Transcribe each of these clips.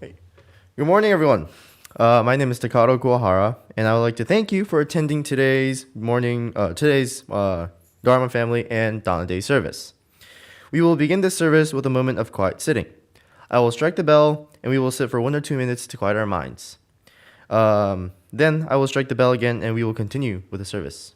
Hey. Good morning, everyone. My name is Takato Kuwahara, and I would like to thank you for attending today's Dharma family and Dana Day service. We will begin this service with a moment of quiet sitting. I will strike the bell, and we will sit for 1 or 2 minutes to quiet our minds. Then I will strike the bell again, and we will continue with the service.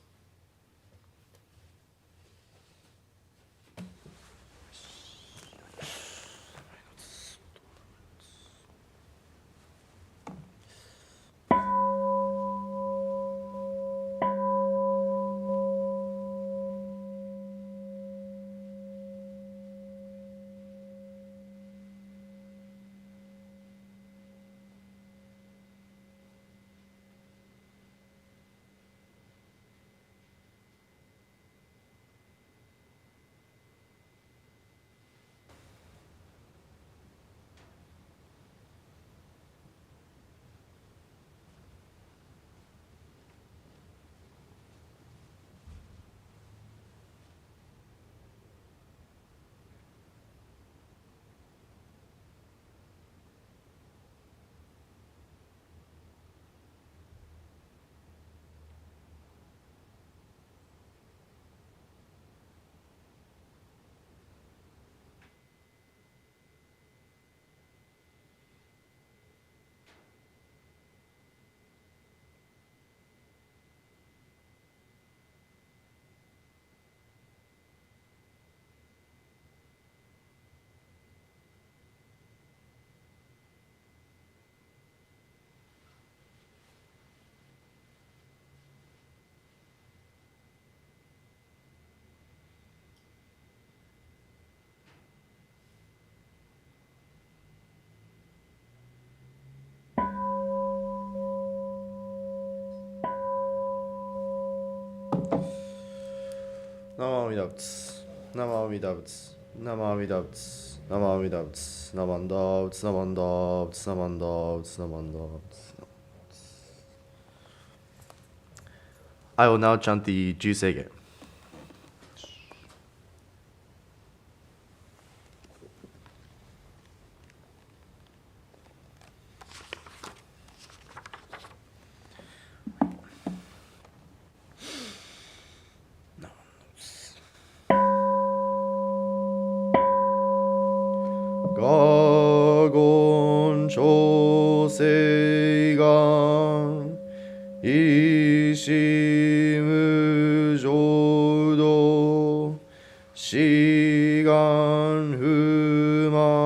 Namo Amida Butsu. Namo Amida Butsu. Namo Amida Butsu. Namo Amida Butsu. Namanda Butsu. Namanda Butsu. Namanda Butsu. Namanda Butsu. I will now chant the Jusege. Gagon Choseigan Ishimu Jodo Shigan Humanzok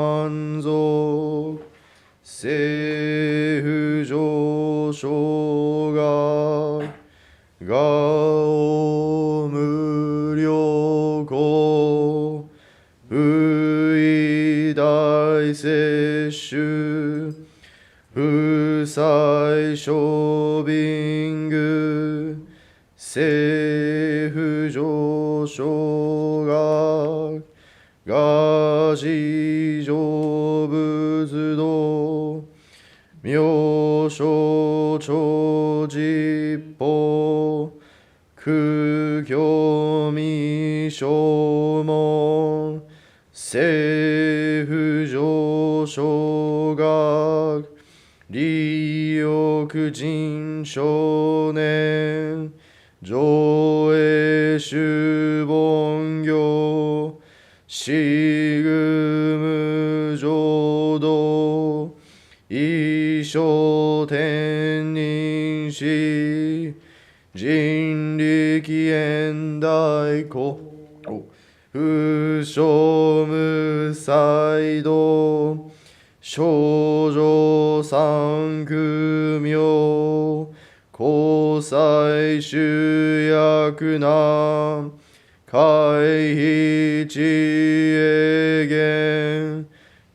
Seifu Joshoga Gao Muryoko Dai Seshu Usai Shobingu Seifu Joshoga Gaji Jobuzudo Myosho Chojippo Kugyomi Shomon Seifu Joshoga Ryokujin Shonen Joe Shubongyo Shigumu Jodo Isho Tennin Shi Jinriki Endai Ko Ushomu Saido Shoujo Sankumyo Kosai Shuyaku na Kaihi Chiegen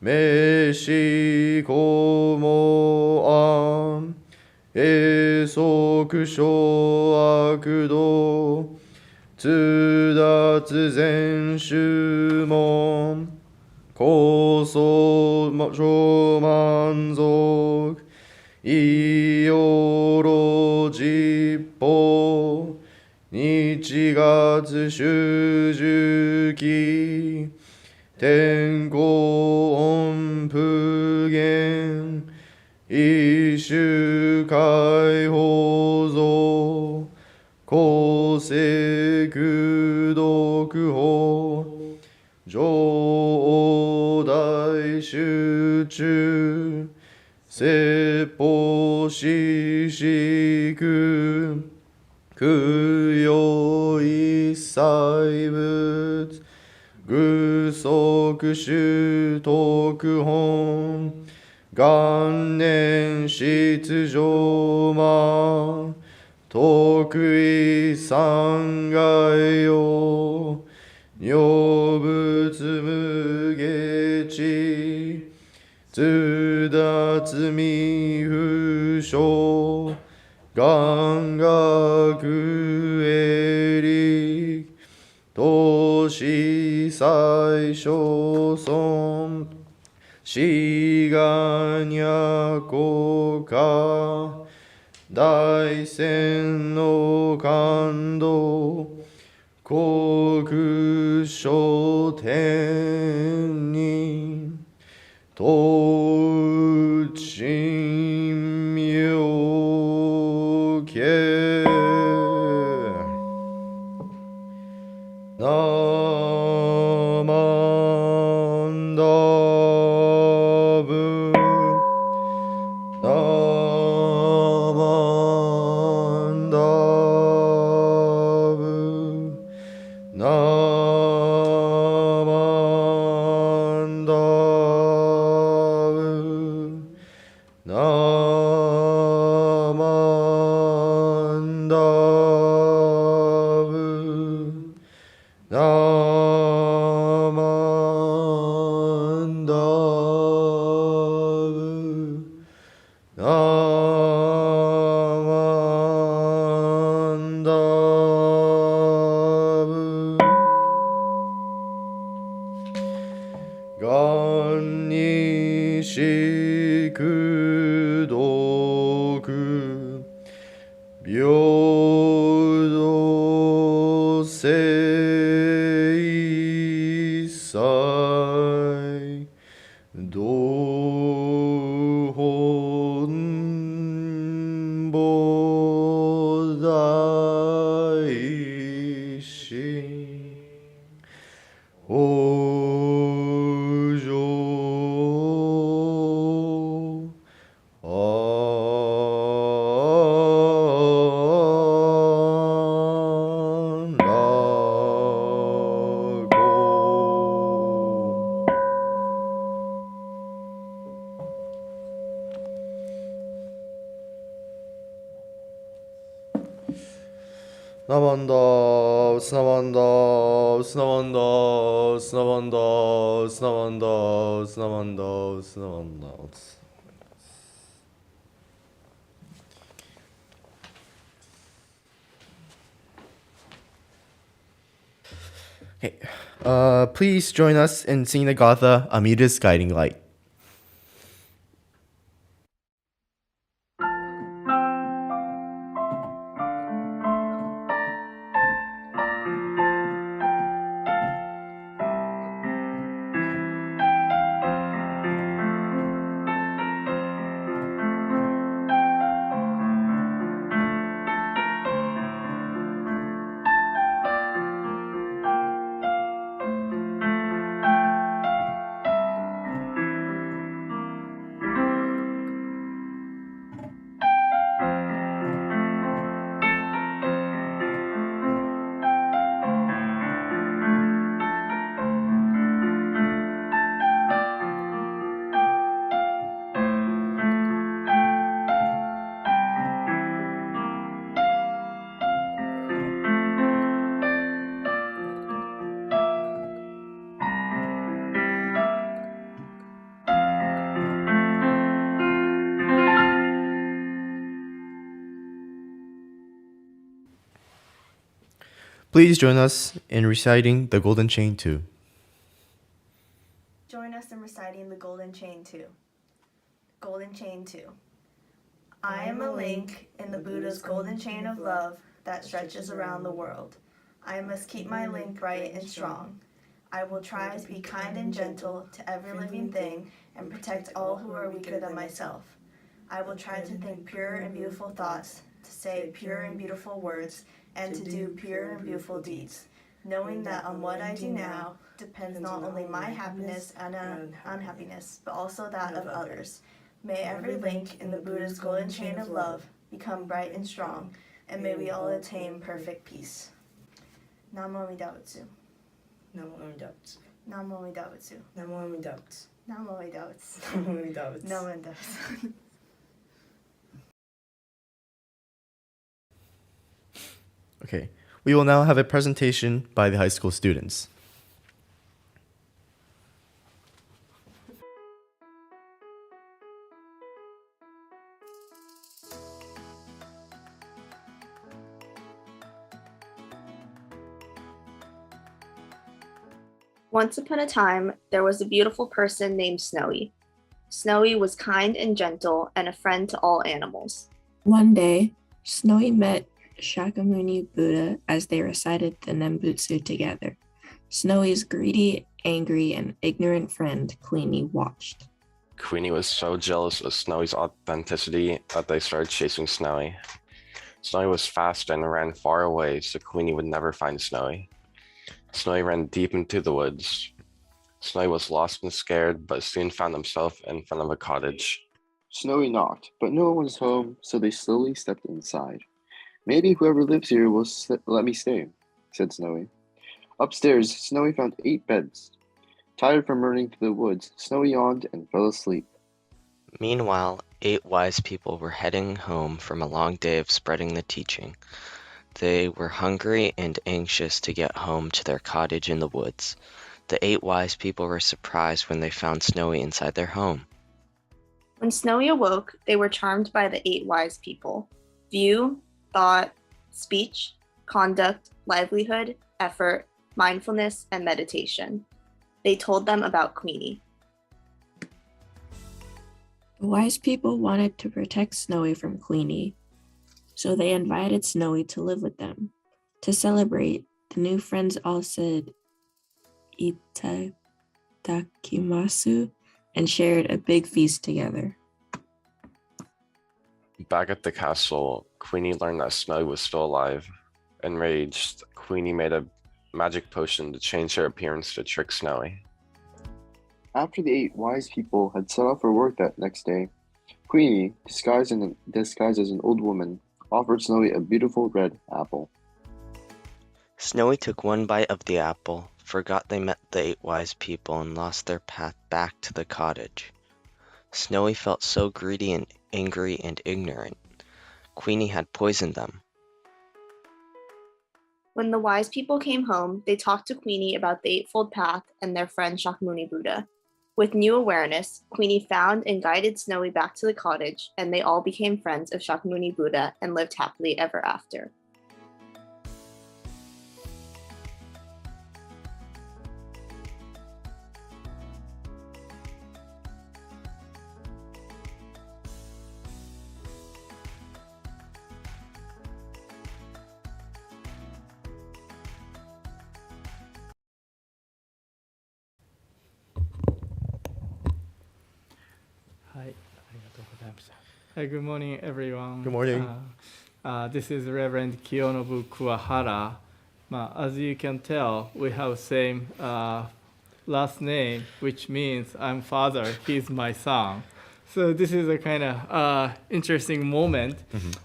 Meshi Komo An Esoku Shoakudo Tsudatsu Zen Shumon Koso Shomanzok Iyoro Jippo Nichigatsu Shujuki Tenko Onpugen 解放増公正空読法上大集中説法四式空用一切物具足種特本元年出場魔得意三害用女仏無下知通達未不詳願学営力投資最小損志願や国家大戦の感動国書天に当珍妙形ナマンダブナマンダブナマンダブナマンダブナマンダブナマンダブ願にしく読平等性際道本菩提心往生安楽ナバンダースナバンダースナバンダースナバンダースナバンダースナバンダースナバンダー。Okay. Please join us in singing the Gatha Amita's Guiding Light. Please join us in reciting the Golden Chain too. Join us in reciting the Golden Chain too. Golden Chain 2. I am a link in the Buddha's golden chain of love that stretches around the world. I must keep my link bright and strong. I will try to be kind and gentle to every living thing and protect all who are weaker than myself. I will try to think pure and beautiful thoughts, to say pure and beautiful words, and to do pure and beautiful deeds, knowing that on what I do now depends not only my happiness and unhappiness, but also that of others. May every link in the Buddha's golden chain of love become bright and strong, and may we all attain perfect peace. Namo Amida Butsu. Namo Amida Butsu. Namo Amida Butsu. Namo Amida Butsu. Namo Amida Butsu. Namo Amida Butsu. Namo Amida Butsu. Okay, we will now have a presentation by the high school students. Once upon a time, there was a beautiful person named Snowy. Snowy was kind and gentle and a friend to all animals. One day, Snowy met Shakyamuni Buddha as they recited the Nembutsu together. Snowy's greedy, angry, and ignorant friend, Queenie, watched. Queenie was so jealous of Snowy's authenticity that they started chasing Snowy. Snowy was fast and ran far away, so Queenie would never find Snowy. Snowy ran deep into the woods. Snowy was lost and scared, but soon found himself in front of a cottage. Snowy knocked, but no one was home, so they slowly stepped inside. Maybe whoever lives here will let me stay, said Snowy. Upstairs, Snowy found 8 beds. Tired from running through the woods, Snowy yawned and fell asleep. Meanwhile, 8 wise people were heading home from a long day of spreading the teaching. They were hungry and anxious to get home to their cottage in the woods. The 8 wise people were surprised when they found Snowy inside their home. When Snowy awoke, they were charmed by the 8 wise people: view, thought, speech, conduct, livelihood, effort, mindfulness, and meditation. They told them about Queenie. The wise people wanted to protect Snowy from Queenie, so they invited Snowy to live with them. To celebrate, the new friends all said "Itadakimasu" and shared a big feast together. Back at the castle, Queenie learned that Snowy was still alive. Enraged, Queenie made a magic potion to change her appearance to trick Snowy. After the 8 wise people had set off for work that next day, Queenie, disguised as an old woman, offered Snowy a beautiful red apple. Snowy took one bite of the apple, forgot they met the 8 wise people, and lost their path back to the cottage. Snowy felt so greedy and angry and ignorant. Queenie had poisoned them. When the wise people came home, they talked to Queenie about the Eightfold Path and their friend Shakyamuni Buddha. With new awareness, Queenie found and guided Snowy back to the cottage, and they all became friends of Shakyamuni Buddha and lived happily ever after. Hi, good morning, everyone. Good morning. This is Reverend Kiyonobu Kuwahara. As you can tell, we have same last name, which means I'm father, he's my son. So this is a kind of interesting moment,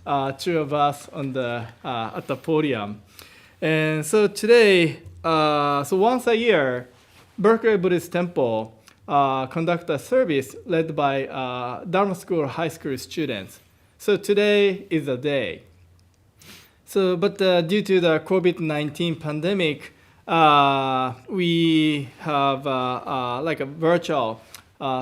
2 of us on the at the podium. And so today, so once a year, Berkeley Buddhist Temple conduct a service led by Dharma School high school students. So today is the day. So, but due to the COVID-19 pandemic, we have like a virtual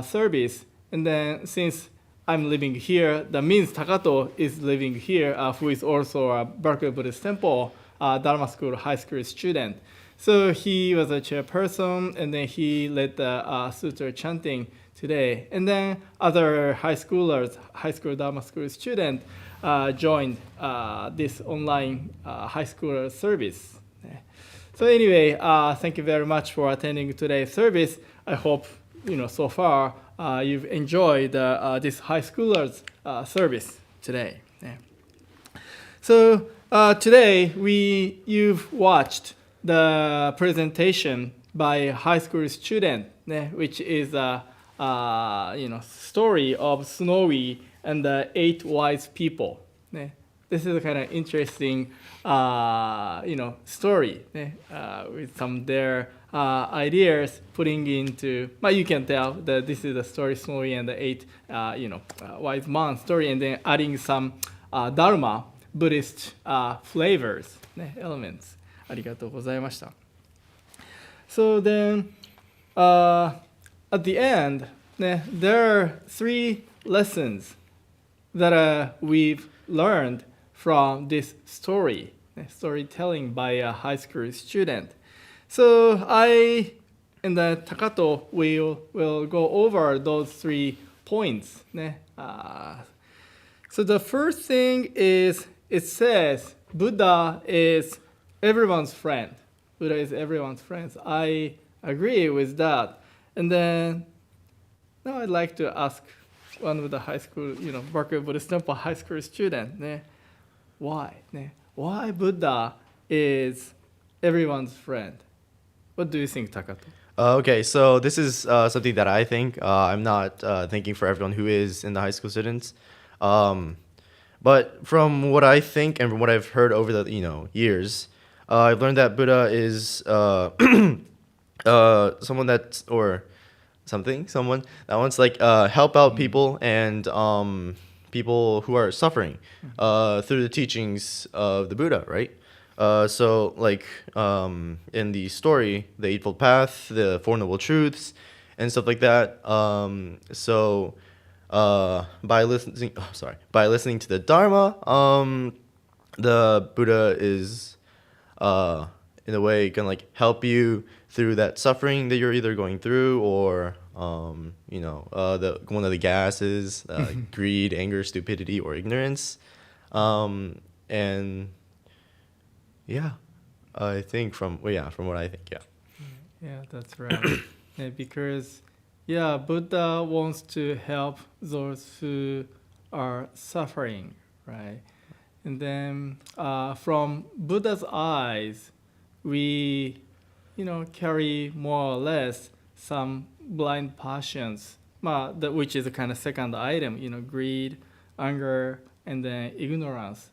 service. And then since I'm living here, that means Takato is living here, who is also a Berkeley Buddhist Temple Dharma School high school student. So he was a chairperson, and then he led the sutra chanting today. And then other high school Dharma school student joined this online high school service. So anyway, thank you very much for attending today's service. I hope so far you've enjoyed this high schoolers service today. Yeah. So today you've watched the presentation by a high school student, which is a story of Snowy and the 8 wise people. This is a kind of interesting story with some their ideas putting into. But you can tell that this is the story Snowy and the 8 wise man story, and then adding some Dharma Buddhist flavors, elements. ありがとうございました。So then, at the end, there are 3 lessons that we've learned from this story, storytelling by a high school student. So I and Takato will go over those 3 points. So the first thing is, it says Buddha is everyone's friend. Buddha is everyone's friend. I agree with that. And then now I'd like to ask one of the high school, Berkeley Buddhist Temple high school student, why? Why Buddha is everyone's friend? What do you think, Takato? Okay, so this is something that I think. I'm not thinking for everyone who is in the high school students. But from what I think and from what I've heard over the years, I've learned that Buddha is someone that wants help out people and people who are suffering through the teachings of the Buddha, right? So in the story, the Eightfold Path, the Four Noble Truths, and stuff like that. By listening to the Dharma, the Buddha is in a way gonna help you through that suffering that you're either going through or one of the gases, greed, anger, stupidity, or ignorance. And yeah, I think from what I think, yeah. Yeah, that's right. Because Buddha wants to help those who are suffering, right? And then from Buddha's eyes, we, carry more or less some blind passions, which is a kind of second item, greed, anger, and then ignorance.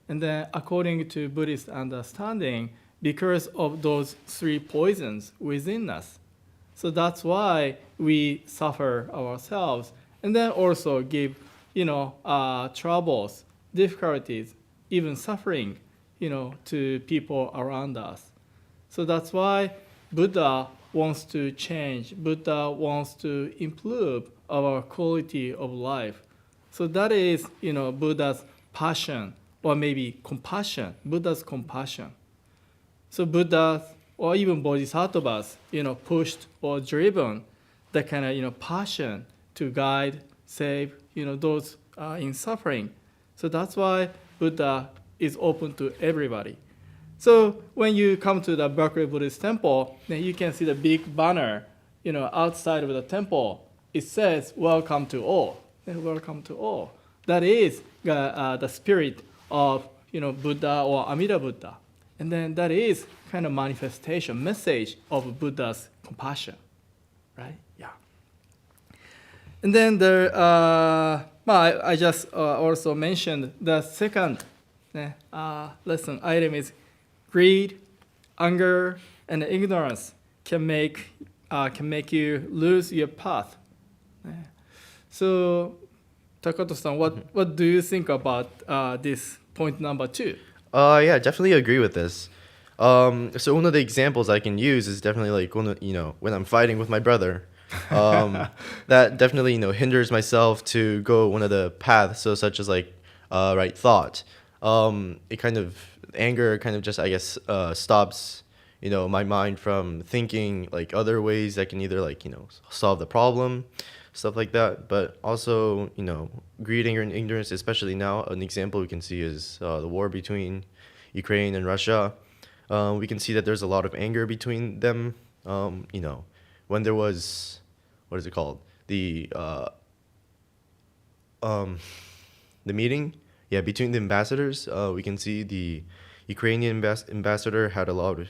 And then according to Buddhist understanding, because of those 3 poisons within us, so that's why we suffer ourselves, and then also give, troubles, difficulties, even suffering, to people around us. So that's why Buddha wants to change. Buddha wants to improve our quality of life. So that is, Buddha's passion, or maybe compassion, Buddha's compassion. So Buddha, or even Bodhisattvas, pushed or driven that kind of, passion to guide, save, those in suffering. So that's why Buddha is open to everybody. So when you come to the Berkeley Buddhist Temple, then you can see the big banner, outside of the temple. It says, "Welcome to all." Welcome to all. That is the spirit of, Buddha or Amida Buddha. And then that is kind of manifestation, message of Buddha's compassion, right? Yeah. And then I just also mentioned the second lesson item is greed, anger, and ignorance can make you lose your path. So, Takato-san, what do you think about this point number 2? Yeah, definitely agree with this. So one of the examples I can use is definitely when I'm fighting with my brother, that definitely hinders myself to go one of the paths, so such as right thought. It kind of anger kind of just stops my mind from thinking other ways that can either solve the problem, stuff like that. But also greed, anger, and ignorance, especially now, an example we can see is the war between Ukraine and Russia. We can see that there's a lot of anger between them. When there was, what is it called? the meeting, yeah, between the ambassadors, we can see the Ukrainian ambassador had a lot of,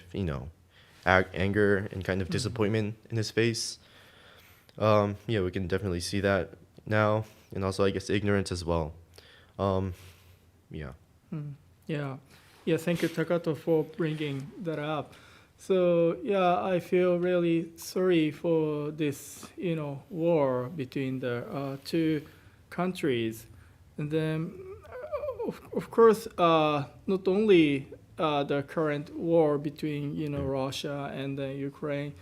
anger and kind of disappointment in his face. Yeah, we can definitely see that now, and also I guess ignorance as well. Yeah. Yeah. Yeah, thank you, Takato, for bringing that up. So, yeah, I feel really sorry for this, war between the two countries. And then, of course, not only the current war between, Russia and Ukraine,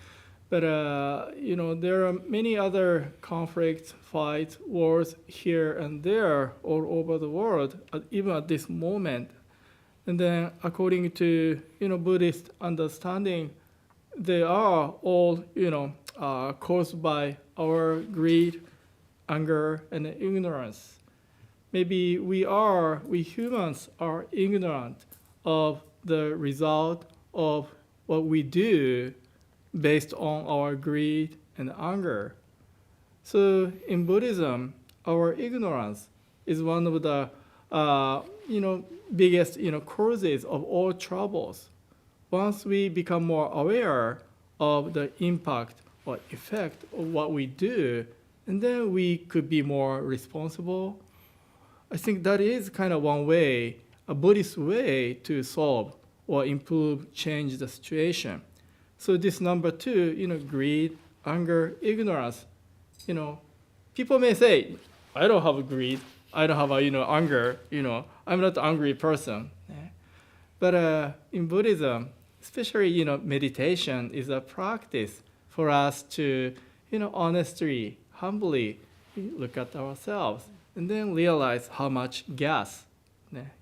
but, there are many other conflicts, fights, wars here and there all over the world, even at this moment. And then according to, Buddhist understanding, they are all, caused by our greed, anger, and ignorance. Maybe we humans are ignorant of the result of what we do based on our greed and anger. So in Buddhism, our ignorance is one of the biggest causes of all troubles. Once we become more aware of the impact or effect of what we do, and then we could be more responsible. I think that is kind of one way, a Buddhist way to solve or improve, change the situation. So this number 2, greed, anger, ignorance. People may say, I don't have greed, I don't have anger, I'm not an angry person. But in Buddhism, especially, meditation is a practice for us to, honestly, humbly look at ourselves and then realize how much gas,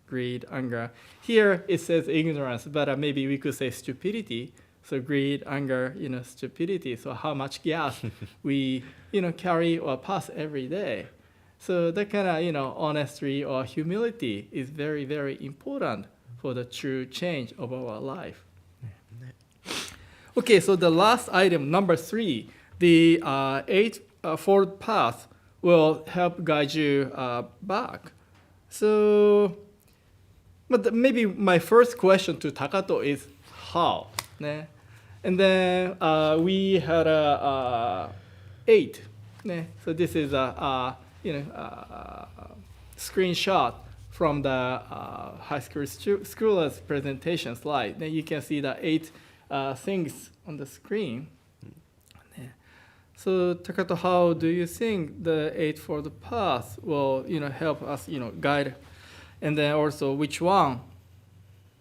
greed, anger. Here it says ignorance, but maybe we could say stupidity. So greed, anger, stupidity. So how much gas we, carry or pass every day. So that kind of, honesty or humility is very, very important for the true change of our life. Okay, so the last item, number 3, the Eightfold Path will help guide you back. So, but maybe my first question to Takato is how? And then we had 8. So this is a screenshot from the high school schoolers presentation slide. Then you can see the 8 things on the screen. So Takato, how do you think the Eightfold Path will help us guide, and then also which one,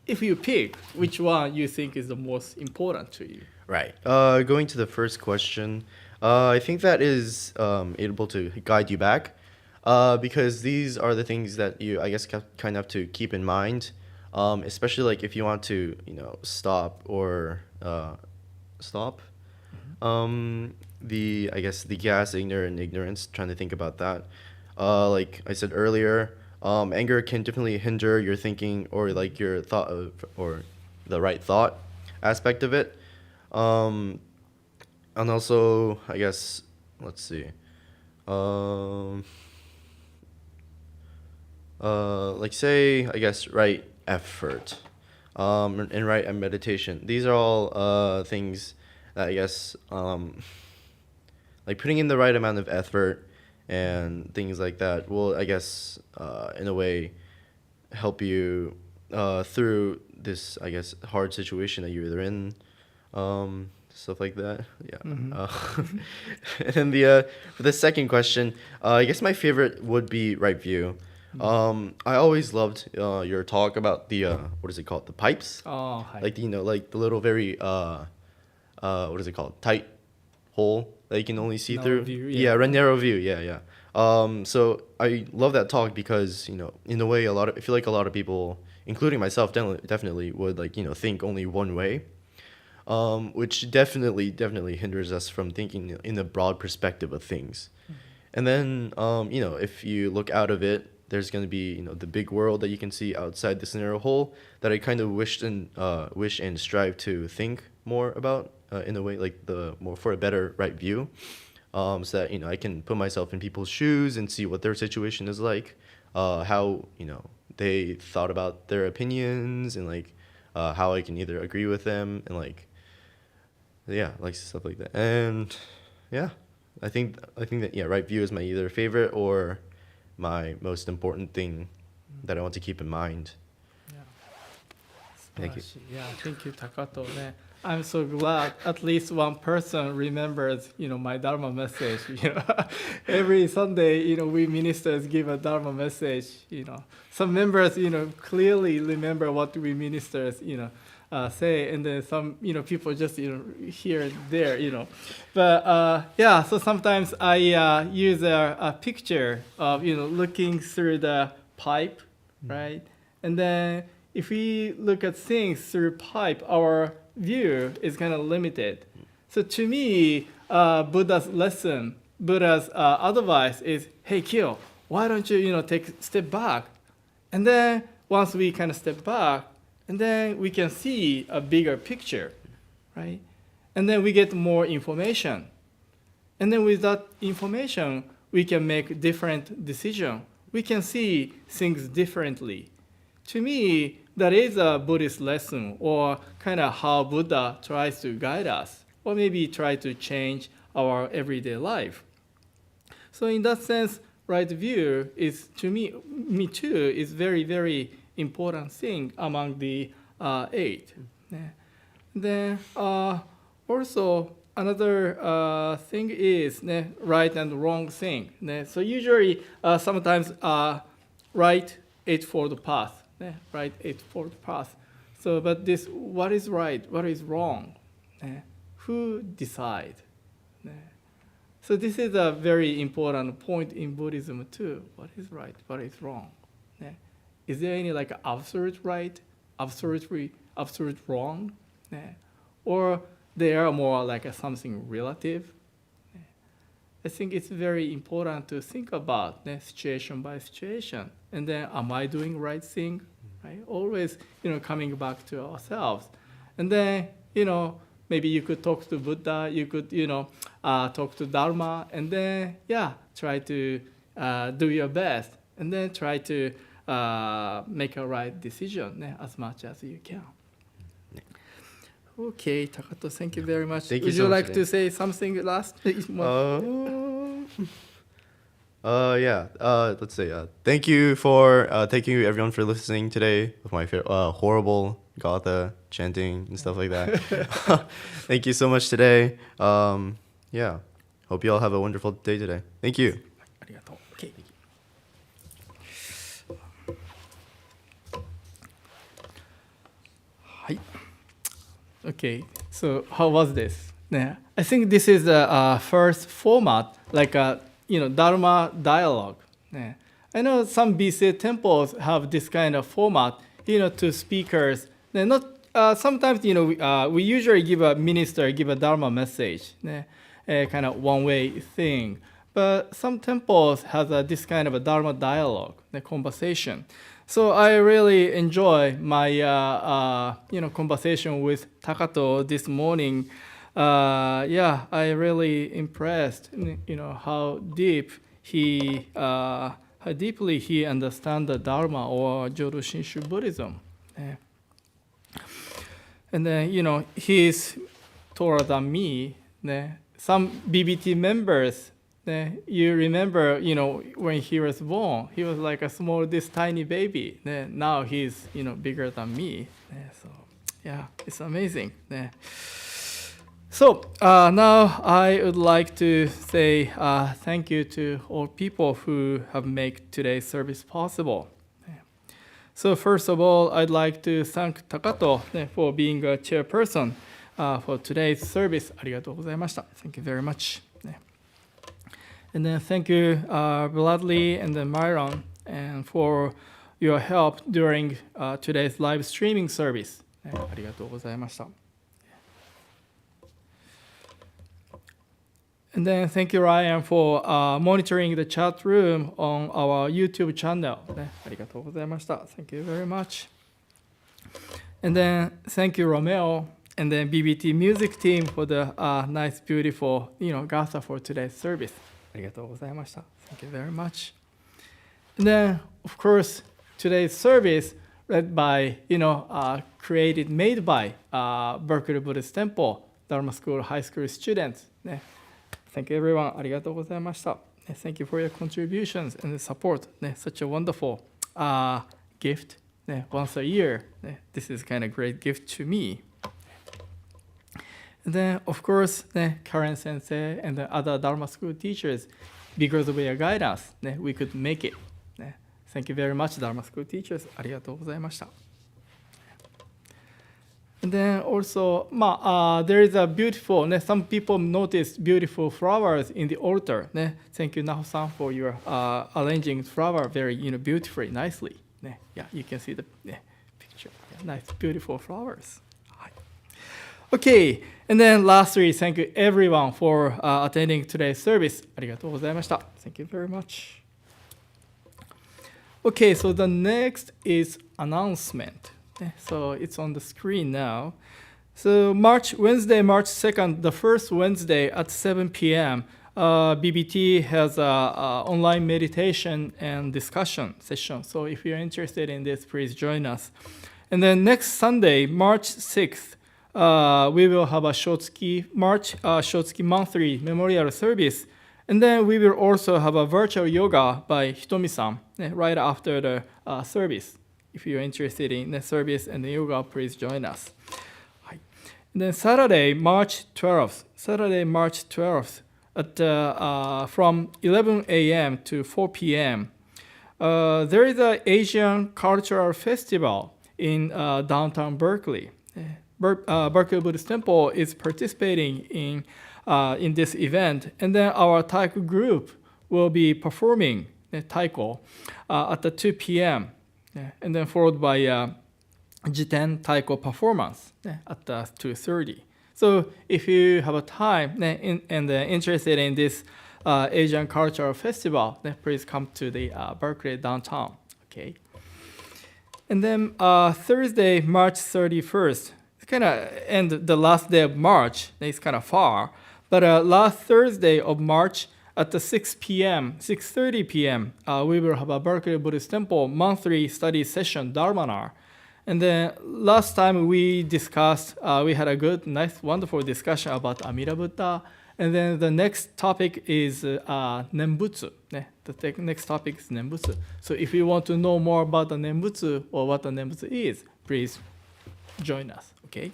if you pick, which one you think is the most important to you? Right. Going to the first question, I think that is able to guide you back, because these are the things that you, I guess, kind of have to keep in mind, especially like if you want to, stop or stop the, I guess, the gas, ignorance, trying to think about that. Like I said earlier, anger can definitely hinder your thinking or like your thought of, or the right thought aspect of it. And also, I guess, let's see. Like say, I guess, right effort, and right and meditation. These are all things that I guess, like putting in the right amount of effort and things like that will, I guess, in a way, help you through this, I guess, hard situation that you're in, stuff like that. Yeah. Mm-hmm. And then for the second question, I guess my favorite would be right view. I always loved your talk about the what is it called? The pipes. Oh, hi. Like like the little very what is it called? Tight hole that you can only see Narrow through. view, Yeah, yeah. narrow view. Yeah. So I love that talk because in a way, I feel like a lot of people, including myself, definitely would like think only one way, which definitely hinders us from thinking in a broad perspective of things. And then if you look out of it, there's going to be the big world that you can see outside this narrow hole that I kind of wish and strive to think more about in a way, like the more for a better right view. so that I can put myself in people's shoes and see what their situation is like, how they thought about their opinions, and like how I can either agree with them and like stuff like that. And yeah, I think that right view is my either favorite or my most important thing that I want to keep in mind. Thank you. Yeah, thank you, Takato. I'm so glad at least one person remembers, my Dharma message. Every Sunday, we ministers give a Dharma message. Some members, clearly remember what we ministers, say, and then some, people just, here and there, But so sometimes I use a picture of, looking through the pipe, right? And then if we look at things through pipe, our view is kind of limited. So to me, Buddha's advice is, hey, Kyo, why don't you, take a step back? And then once we kind of step back, and then we can see a bigger picture, right? And then we get more information. And then with that information, we can make different decisions. We can see things differently. To me, that is a Buddhist lesson, or kind of how Buddha tries to guide us, or maybe try to change our everyday life. So in that sense, right view is, to me too, is very, very important thing among the 8. Then also another thing is right and wrong thing. So usually sometimes right eightfold path. Right eightfold path. So but this, what is right, what is wrong? Who decide? So this is a very important point in Buddhism too. What is right, what is wrong? Is there any like absolute right, absolute wrong? Or they are more like something relative? I think it's very important to think about situation by situation. And then, am I doing right thing? Right? Always, coming back to ourselves. And then, maybe you could talk to Buddha, you could, talk to Dharma, and then, try to do your best. And then try to make a right decision as much as you can. Okay, Takato, thank you very much. Thank you Would so you much like to say something last? Let's say thank you everyone for listening today with my horrible Gatha chanting and stuff like that. Thank you so much today. Hope you all have a wonderful day today. Thank you. Okay. Okay, so how was this? I think this is the first format, like a Dharma dialogue. I know some BC temples have this kind of format, to speakers. Not sometimes we usually give a Dharma message, a kind of one-way thing. But some temples has this kind of a Dharma dialogue, conversation. So I really enjoy my conversation with Takato this morning. I really impressed, how deeply he understands the Dharma or Jodo Shinshu Buddhism. And then, he's taller than me. Some BBT members, you remember, when he was born, he was like this tiny baby. Now he's, bigger than me. So, it's amazing. So now I would like to say thank you to all people who have made today's service possible. So first of all, I'd like to thank Takato for being a chairperson for today's service. ありがとうございました. Thank you very much. And then thank you, Bradley and then Myron, and for your help during today's live streaming service. ありがとうございました. And then thank you, Ryan, for monitoring the chat room on our YouTube channel. ありがとうございました. Thank you very much. And then thank you, Romeo, And then BBT music team for the nice, beautiful, Gasa for today's service. ありがとうございました. Thank you very much. And then, of course, today's service led by, made by Berkeley Buddhist Temple, Dharma School High School students. ね Thank you everyone. ありがとうございました. Thank you for your contributions and the support. ね Such a wonderful gift. ね Once a year. ね This is kind of great gift to me. And then, of course, ね Karen Sensei and the other Dharma School teachers, because of your guidance, ね we could make it. ね Thank you very much, Dharma School teachers. ありがとうございました. And then also, there is a beautiful, ね some people noticed beautiful flowers in the altar. ね Thank you, Naho-san, for your arranging flower very, beautifully, nicely. ね Yeah, you can see the ね picture. Yeah, nice, beautiful flowers. はい Okay, and then lastly, thank you everyone for attending today's service. ありがとうございました. Thank you very much. Okay, so the next is announcement. So it's on the screen now. So Wednesday, March 2nd, the first Wednesday at 7 p.m., BBT has a online meditation and discussion session. So if you're interested in this, please join us. And then next Sunday, March 6th, we will have a Shotsuki monthly memorial service. And then we will also have a virtual yoga by Hitomi-san right after the service. If you're interested in the service and the yoga, please join us. And then Saturday, March 12th, at from 11 a.m. to 4 p.m., there is an Asian cultural festival in downtown Berkeley. Berkeley Buddhist Temple is participating in this event, and then our taiko group will be performing taiko at the 2 p.m. And then followed by Jiten taiko performance at 2:30. So if you have a time and interested in this Asian cultural festival, please come to the Berkeley downtown. Okay. And then Thursday, March 31st. It's kind of and the last day of March. It's kind of far, but last Thursday of March at the 6:30 p.m., we will have a Berkeley Buddhist Temple monthly study session, Dharma. And then last time we discussed, we had a good, nice, wonderful discussion about Amida Buddha. And then the next topic is Nembutsu. The next topic is Nembutsu. So if you want to know more about the Nembutsu or what the Nembutsu is, please join us, okay?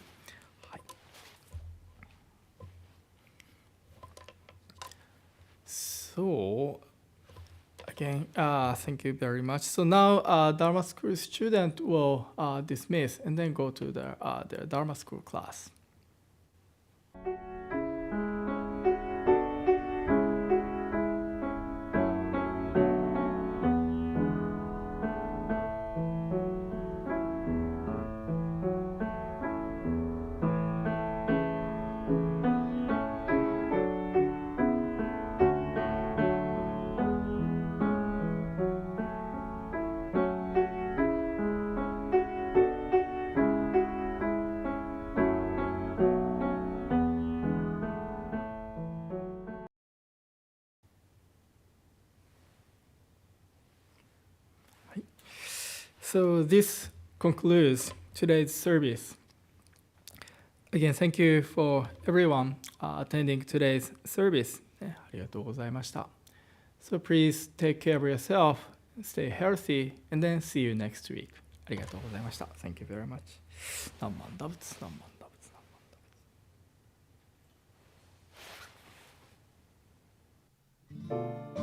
So, again, thank you very much. So now Dharma School student will dismiss and then go to their Dharma School class. So this concludes today's service. Again, thank you for everyone attending today's service. ありがとうございました. So please take care of yourself, stay healthy, and then see you next week. ありがとうございました. Thank you very much. 何万打仏、何万打仏、何万打仏。